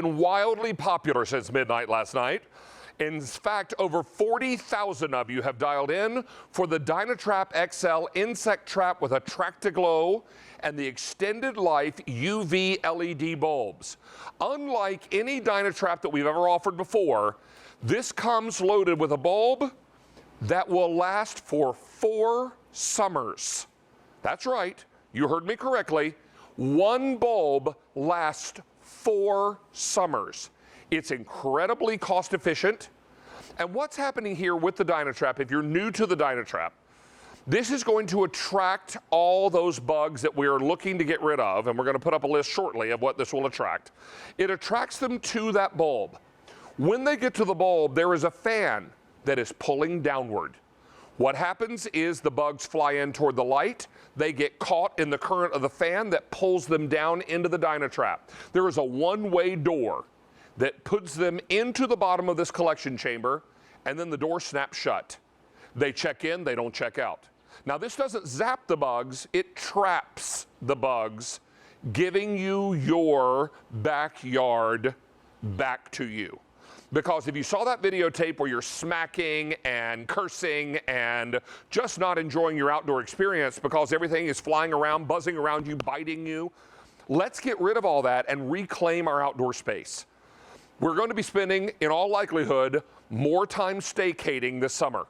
been wildly popular since midnight last night. In fact, over 40,000 of you have dialed in for the DynaTrap XL insect trap with AtraktaGlo and the extended life UV LED bulbs. Unlike any DynaTrap that we've ever offered before, this comes loaded with a bulb that will last for 4 summers. That's right, you heard me correctly. One bulb lasts 4 summers. It's incredibly cost efficient. And what's happening here with the DynaTrap, if you're new to the DynaTrap, this is going to attract all those bugs that we're looking to get rid of, and we're going to put up a list shortly of what this will attract. It attracts them to that bulb. When they get to the bulb, there is a fan that is pulling downward. What happens is the bugs fly in toward the light. They get caught in the current of the fan that pulls them down into the DynaTrap. There is a one-way door that puts them into the bottom of this collection chamber, and then the door snaps shut. They check in, they don't check out. Now this doesn't zap the bugs, it traps the bugs, giving you your backyard back to you. Because if you saw that videotape where you're smacking and cursing and just not enjoying your outdoor experience because everything is flying around, buzzing around you, biting you, let's get rid of all that and reclaim our outdoor space. We're going to be spending, in all likelihood, more time staycating this summer.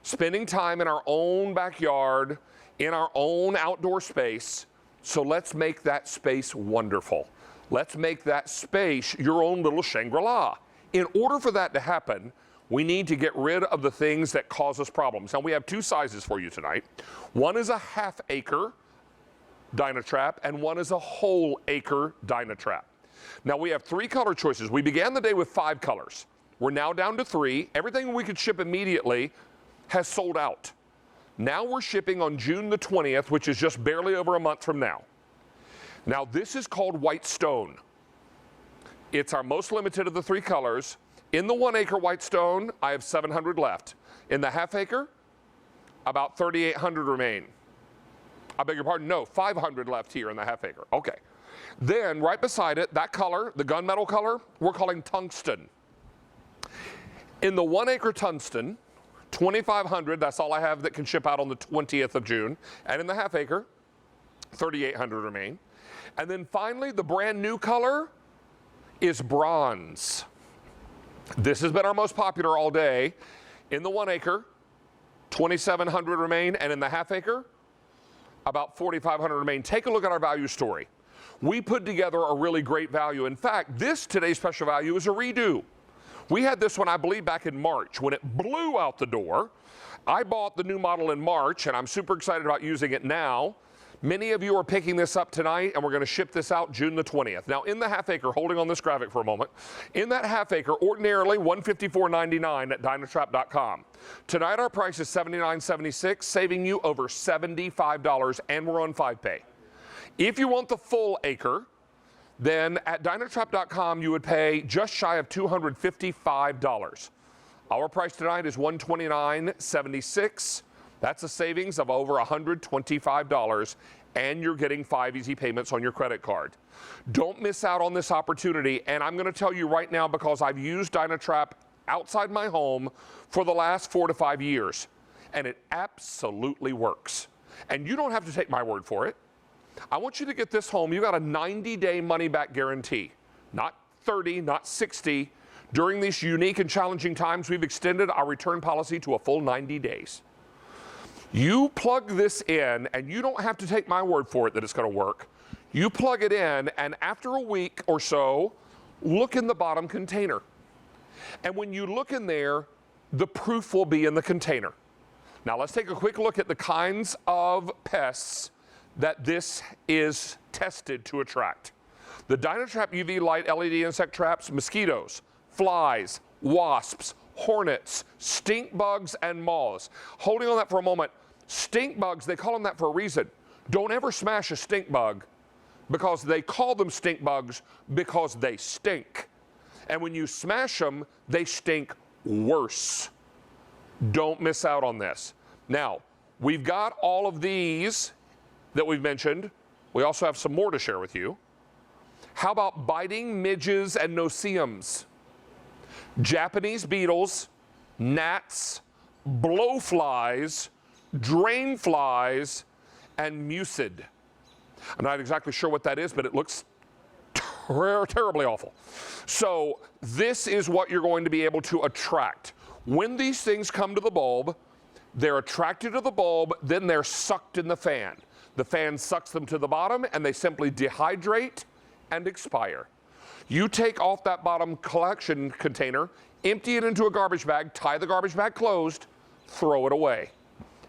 Spending time in our own backyard, in our own outdoor space. So let's make that space wonderful. Let's make that space your own little Shangri-La. In order for that to happen, we need to get rid of the things that cause us problems. Now, we have 2 sizes for you tonight. One is a half-acre DynaTrap, and one is a whole-acre DynaTrap. Now, we have 3 color choices. We began the day with 5 colors. We're now down to 3. Everything we could ship immediately has sold out. Now we're shipping on June the 20th, which is just barely over a month from now. Now, this is called White Stone. It's our most limited of the 3 colors. In the 1-acre White Stone, I have 700 left. In the half-acre, about 3,800 remain. I beg your pardon, no, 500 left here in the half-acre. Okay. Then, right beside it, that color, the gunmetal color, we're calling tungsten. In the 1-acre tungsten, 2,500, that's all I have that can ship out on the 20th of June. And in the half-acre, 3,800 remain. And then finally, the brand new color is bronze. This has been our most popular all day. In the 1-acre, 2,700 remain, and in the half-acre, about 4,500 remain. Take a look at our value story. We put together a really great value. In fact, this today's special value is a redo. We had this one, I believe, back in March when it blew out the door. I bought the new model in March, and I'm super excited about using it now. Many of you are picking this up tonight, and we're going to ship this out June the 20th. Now, in the half-acre, holding on this graphic for a moment, in that half-acre, ordinarily $154.99 at DynaTrap.com. Tonight, our price is $79.76, saving you over $75, and we're on 5-pay. If you want the full acre, then at DynaTrap.com, you would pay just shy of $255. Our price tonight is $129.76. That's a savings of over $125, and you're getting 5 easy payments on your credit card. Don't miss out on this opportunity, and I'm going to tell you right now because I've used DynaTrap outside my home for the last 4 to 5 years, and it absolutely works. And you don't have to take my word for it. I want you to get this home. You got a 90-day money-back guarantee, not 30, not 60. During these unique and challenging times, we've extended our return policy to a full 90 days. You plug this in, and you don't have to take my word for it that it's going to work. You plug it in, and after a week or so, look in the bottom container. And when you look in there, the proof will be in the container. Now, let's take a quick look at the kinds of pests that this is tested to attract. The DynaTrap UV light LED insect traps, mosquitoes, flies, wasps, hornets, stink bugs, and moths. Holding on that for a moment, stink bugs, they call them that for a reason. Don't ever smash a stink bug because they call them stink bugs because they stink. And when you smash them, they stink worse. Don't miss out on this. Now, we've got all of these that we've mentioned. We also have some more to share with you. How about biting midges and no-see-ums? Japanese beetles, gnats, blowflies, drain flies, and mucid. I'm not exactly sure what that is, but it looks terribly awful. So this is what you're going to be able to attract. When these things come to the bulb, they're attracted to the bulb, then they're sucked in the fan. The fan sucks them to the bottom, and they simply dehydrate and expire. You take off that bottom collection container, empty it into a garbage bag, tie the garbage bag closed, throw it away.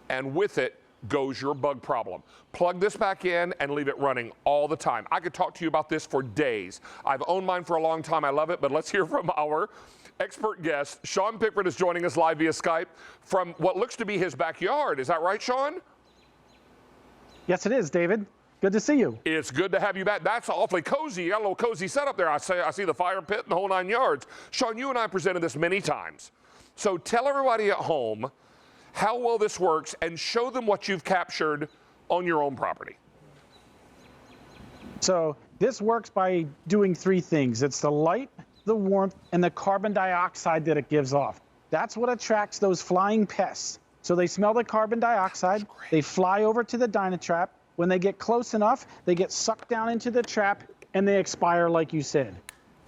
And with it goes your bug problem. Plug this back in and leave it running all the time. I could talk to you about this for days. I've owned mine for a long time. I love it, but let's hear from our expert guest. Sean Pickford is joining us live via Skype from what looks to be his backyard. Is that right, Sean? Yes, it is, David. Good to see you. It's good to have you back. That's awfully cozy. You got a little cozy setup there. I see the fire pit and the whole 9 yards. Sean, you and I presented this many times. So tell everybody at home how well this works and show them what you've captured on your own property. So this works by doing three things. It's the light, the warmth, and the carbon dioxide that it gives off. That's what attracts those flying pests. So they smell the carbon dioxide, they fly over to the DynaTrap. When they get close enough, they get sucked down into the trap and they expire like you said.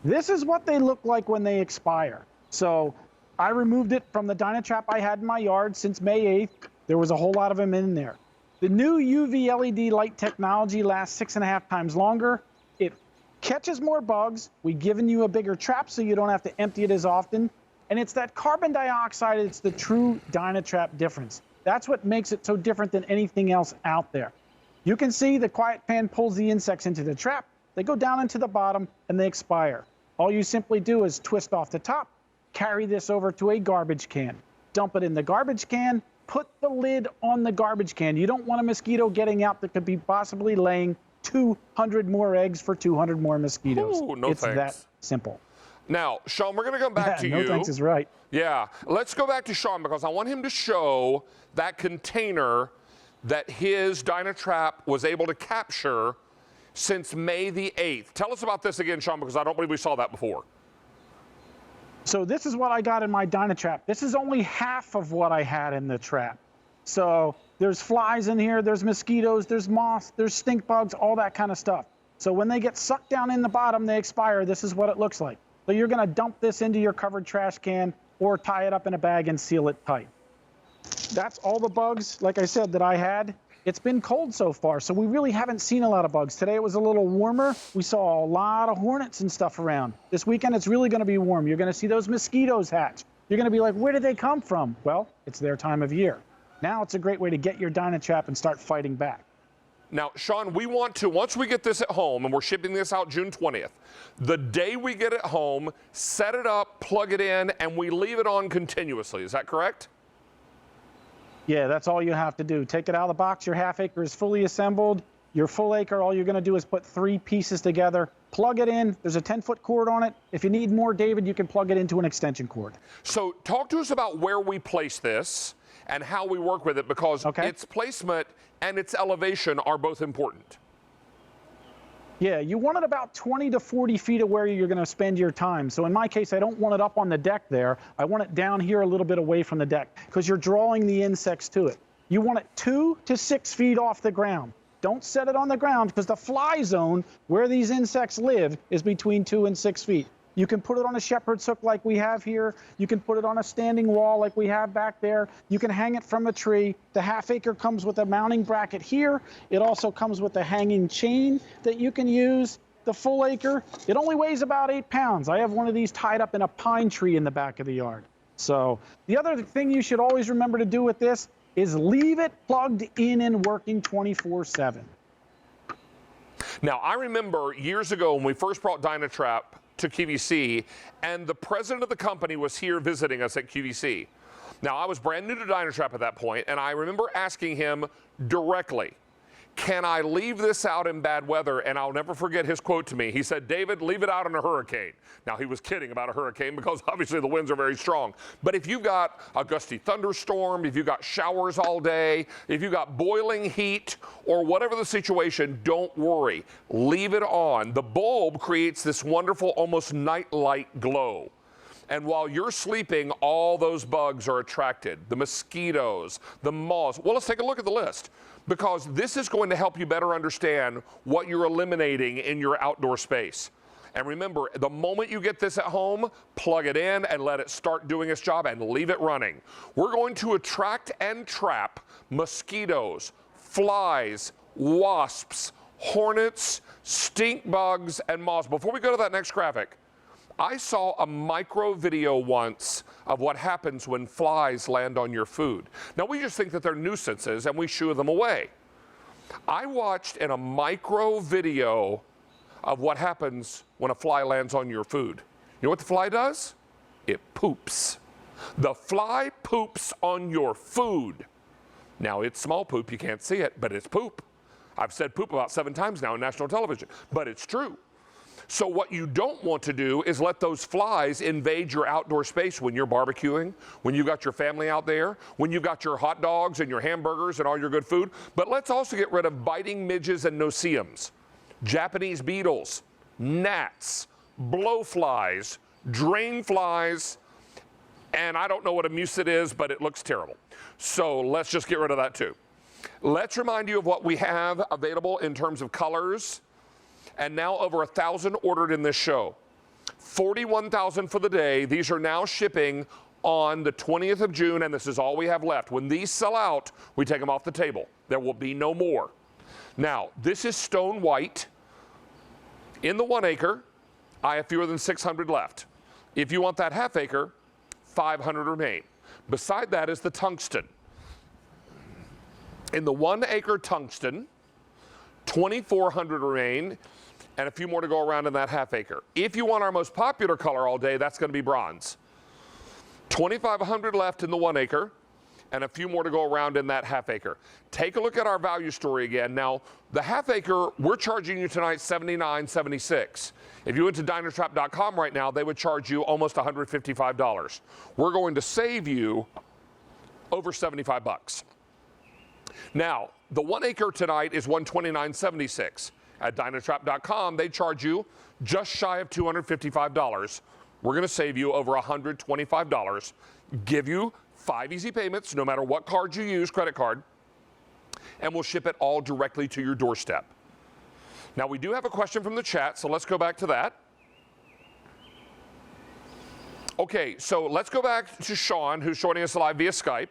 This is what they look like when they expire. So I removed it from the DynaTrap I had in my yard since May 8th. There was a whole lot of them in there. The new UV LED light technology lasts 6.5 times longer. It catches more bugs. We've given you a bigger trap so you don't have to empty it as often. And it's that carbon dioxide, it's the true DynaTrap difference. That's what makes it so different than anything else out there. You can see the quiet fan pulls the insects into the trap. They go down into the bottom and they expire. All you simply do is twist off the top, carry this over to a garbage can, dump it in the garbage can, put the lid on the garbage can. You don't want a mosquito getting out that could be possibly laying 200 more eggs for 200 more mosquitoes. Ooh, no it's thanks. that simple. Now, Sean, we're going to come back to you. No thanks is right. Yeah, let's go back to Sean because I want him to show that container that his DynaTrap was able to capture since May the 8th. Tell us about this again, Sean, because I don't believe we saw that before. So this is what I got in my DynaTrap. This is only half of what I had in the trap. So there's flies in here, there's mosquitoes, there's moths, there's stink bugs, all that kind of stuff. So when they get sucked down in the bottom, they expire. This is what it looks like. So you're going to dump this into your covered trash can or tie it up in a bag and seal it tight. That's all the bugs, like I said, that I had. It's been cold so far, so we really haven't seen a lot of bugs. Today it was a little warmer. We saw a lot of hornets and stuff around. This weekend it's really going to be warm. You're going to see those mosquitoes hatch. You're going to be like, where did they come from? Well, it's their time of year. Now it's a great way to get your DynaTrap and start fighting back. Now, Sean, we want to, once we get this at home, and we're shipping this out June 20th, the day we get it home, set it up, plug it in, and we leave it on continuously. Is that correct? Yeah, that's all you have to do. Take it out of the box. Your half acre is fully assembled. Your full acre, all you're going to do is put 3 pieces together, plug it in. There's a 10-foot cord on it. If you need more, David, you can plug it into an extension cord. So talk to us about where we place this and how we work with it, because its placement and its elevation are both important. Yeah, you want it about 20 to 40 feet of where you're going to spend your time. So in my case, I don't want it up on the deck there. I want it down here a little bit away from the deck because you're drawing the insects to it. You want it 2 to 6 feet off the ground. Don't set it on the ground because the fly zone where these insects live is between 2 and 6 feet. You can put it on a shepherd's hook like we have here. You can put it on a standing wall like we have back there. You can hang it from a tree. The half acre comes with a mounting bracket here. It also comes with a hanging chain that you can use. The full acre, it only weighs about 8 pounds. I have one of these tied up in a pine tree in the back of the yard. So the other thing you should always remember to do with this is leave it plugged in and working 24/7. Now, I remember years ago when we first brought DynaTrap to QVC, and the president of the company was here visiting us at QVC. Now, I was brand new to DynaTrap at that point, and I remember asking him directly, Can I leave this out in bad weather? And I'll never forget his quote to me. He said, David, leave it out in a hurricane. Now, he was kidding about a hurricane because obviously the winds are very strong. But if you've got a gusty thunderstorm, if you've got showers all day, if you've got boiling heat, or whatever the situation, don't worry. Leave it on. The bulb creates this wonderful, almost night-light glow. And while you're sleeping, all those bugs are attracted. The mosquitoes, the moths. Well, let's take a look at the list, because this is going to help you better understand what you're eliminating in your outdoor space. And remember, the moment you get this at home, plug it in and let it start doing its job and leave it running. We're going to attract and trap mosquitoes, flies, wasps, hornets, stink bugs, and moths. Before we go to that next graphic, I saw a micro video once of what happens when flies land on your food. Now, we just think that they're nuisances and we shoo them away. I watched in a micro video of what happens when a fly lands on your food. You know what the fly does? It poops. The fly poops on your food. Now, it's small poop, you can't see it, but it's poop. I've said poop about 7 times now on national television, but it's true. So what you don't want to do is let those flies invade your outdoor space when you're barbecuing, when you've got your family out there, when you've got your hot dogs and your hamburgers and all your good food. But let's also get rid of biting midges and no-see-ums, Japanese beetles, gnats, blowflies, drain flies, and I don't know what a mucid is, but it looks terrible. So let's just get rid of that too. Let's remind you of what we have available in terms of colors. And now over 1,000 ordered in this show. 41,000 for the day. These are now shipping on the 20th of June, and this is all we have left. When these sell out, we take them off the table. There will be no more. Now, this is stone white. In the 1 acre, I have fewer than 600 left. If you want that half acre, 500 remain. Beside that is the tungsten. In the 1 acre tungsten, 2,400 remain, and a few more to go around in that half acre. If you want our most popular color all day, that's going to be bronze. 2,500 left in the 1 acre, and a few more to go around in that half acre. Take a look at our value story again. Now, the half acre, we're charging you tonight $79.76. If you went to DynaTrap.com right now, they would charge you almost $155. We're going to save you over 75 bucks. Now, the 1 acre tonight is $129.76. At DynaTrap.com, they charge you just shy of $255. We're going to save you over $125, give you 5 easy payments, no matter what card you use, credit card, and we'll ship it all directly to your doorstep. Now, we do have a question from the chat, so let's go back to that. Okay, so let's go back to Sean, who's joining us live via Skype.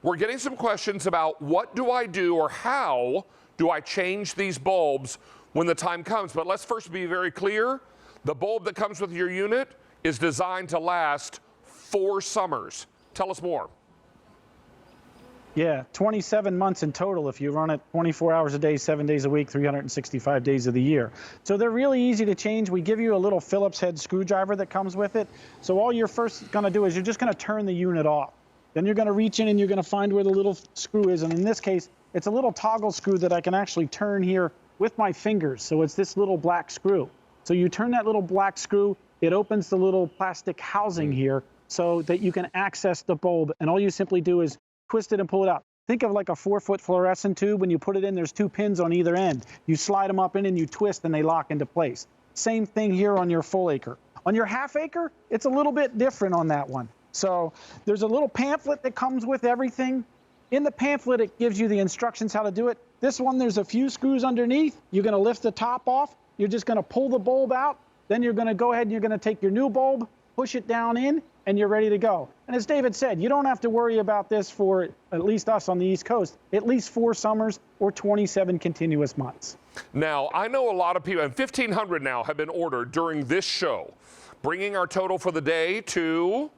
We're getting some questions about what do I do or how do I change these bulbs when the time comes. But let's first be very clear. The bulb that comes with your unit is designed to last 4 summers. Tell us more. Yeah, 27 months in total if you run it 24 hours a day, 7 days a week, 365 days of the year. So they're really easy to change. We give you a little Phillips head screwdriver that comes with it. So all you're first going to do is you're just going to turn the unit off. Then you're going to reach in and you're going to find where the little screw is. And in this case, it's a little toggle screw that I can actually turn here with my fingers. So it's this little black screw. So you turn that little black screw, it opens the little plastic housing here so that you can access the bulb. And all you simply do is twist it and pull it out. Think of like a 4-foot fluorescent tube. When you put it in, there's 2 pins on either end. You slide them up in and you twist and they lock into place. Same thing here on your full acre. On your half acre, it's a little bit different on that one. So there's a little pamphlet that comes with everything. In the pamphlet, it gives you the instructions how to do it. This one, there's a few screws underneath. You're going to lift the top off. You're just going to pull the bulb out. Then you're going to go ahead and you're going to take your new bulb, push it down in, and you're ready to go. And as David said, you don't have to worry about this for, at least us on the East Coast, at least 4 summers or 27 continuous months. Now, I know a lot of people, and 1,500 now have been ordered during this show, bringing our total for the day to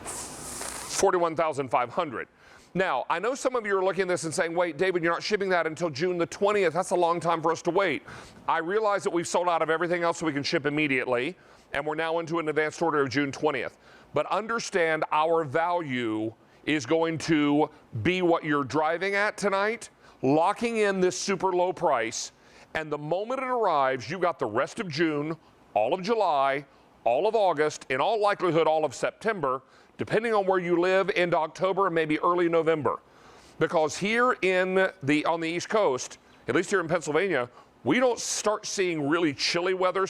41,500. Now, I know some of you are looking at this and saying, wait, David, you're not shipping that until June the 20th. That's a long time for us to wait. I realize that we've sold out of everything else so we can ship immediately, and we're now into an advanced order of June 20th. But understand our value is going to be what you're driving at tonight, locking in this super low price. And the moment it arrives, you got the rest of June, all of July, all of August, in all likelihood, all of September, depending on where you live, into October and maybe early November. Because here on the East Coast, at least here in Pennsylvania, we don't start seeing really chilly weather